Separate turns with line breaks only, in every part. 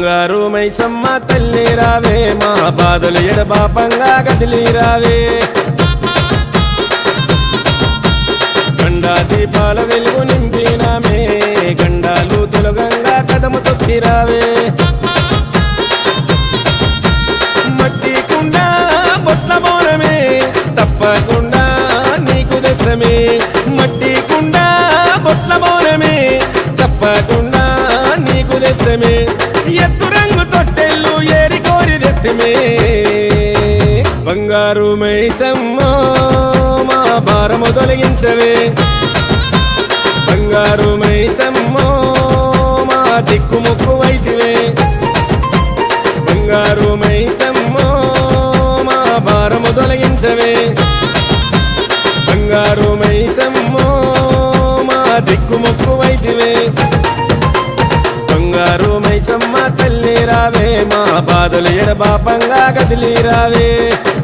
బంగారు మైసమ్మ తల్లి రావే మా బాధలు ఎడబాపంగా గదిలి రావే గండా దీపాల వెలుగు నింపినామే గండాలు తొలగంగా కదము తొక్కి రావే మట్టి కుండ బొట్ల మౌనమే తప్పకుండా నీకు దశమే మట్టి కుండ బొట్ల మౌనమే తప్పకుండా నీకు దశమే ఎత్తు రంగు తొట్టెళ్ళు ఏరి కోరి దశమే బంగారు మైసమ్మ మా భారము తొలగించవే బంగారు మైసమ్మ మా దిక్కు ముక్కు వైతివే బంగారు మైసమ్మ మా భారము తొలగించవే బంగారు మైసమ్మ మా దిక్కు ముక్కు వైతివే బంగారు మైసమ్మ తల్లి రావే మా బాధలు ఎడబాపంగా గదిలి రావే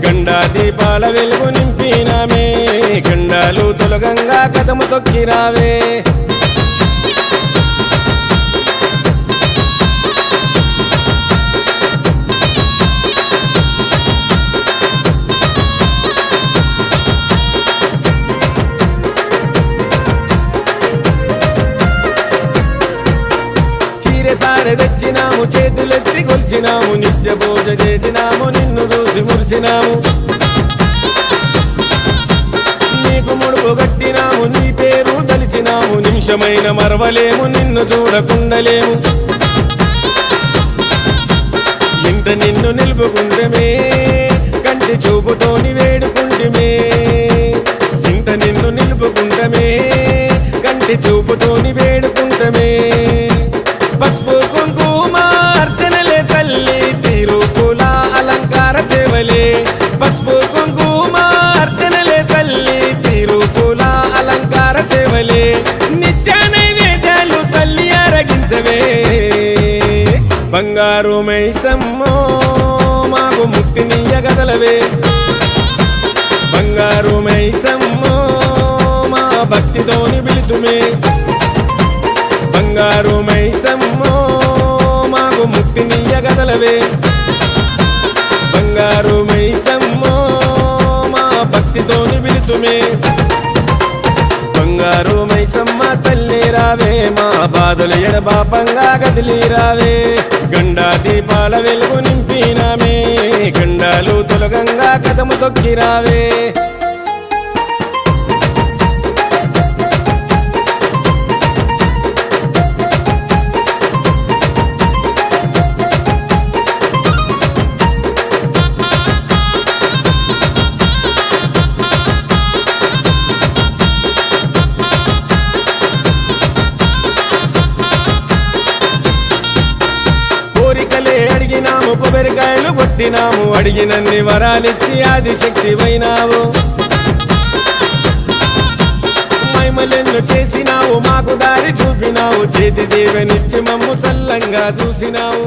గండా దీపాల వెలుగు నింపినామే గండాలు తొలగంగా కదము తొక్కి రావే సారె తెచ్చినాము చేతులెత్తి కొలిచినాము నిత్య పూజ చేసినాము నిన్ను చూసి మురిసినాము నీకు ముడుపు కట్టినాము నీ పేరు తలిచినాము నిమిషమైన మరవలేము నిన్ను చూడకుండలేము ఇంట నిన్ను నిలుపుకుంటమే కంటి చూపుతోని వేడుకుంటమే ఇంట నిన్ను నిలుపుకుంటమే కంటి చూపుతోని వేడుకుంటమే పసుపు కుంకుమ అర్చనలే తల్లి తిరుపుల అలంకార సేవలే పసుపు కుంకుమ అర్చనలే తల్లి తిరుపుల అలంకార సేవలే నిత్య నైవేద్యాలు తల్లి ఆరగించవే బంగారు మైసమ్మ మాకు ముక్తినియగదలవే బంగారు మైసమ్మ మా భక్తితోని పిలుతుమే బంగారు మైసమ్మ మాకు ముక్తినియగదలవే బంగారు మైసమ్మ మా భక్తితోని పిలుతుమే బంగారు మైసమ్మ తల్లి రావే మా బాధలు ఎడబాపంగా గదిలి రావే గండా దీపాల వెలుగు నింపినామే గండాలు తొలగంగా కదము తొక్కి రావే అడిగినాము కొబ్బరికాయలు కొట్టినాము అడిగినన్ని వరాలిచ్చి ఆదిశక్తి వైనావు మైమలెన్ను చేసినావు మాకు దారి చూపినావు చేతి దేవనిచ్చి మమ్ము సల్లంగా చూసినావు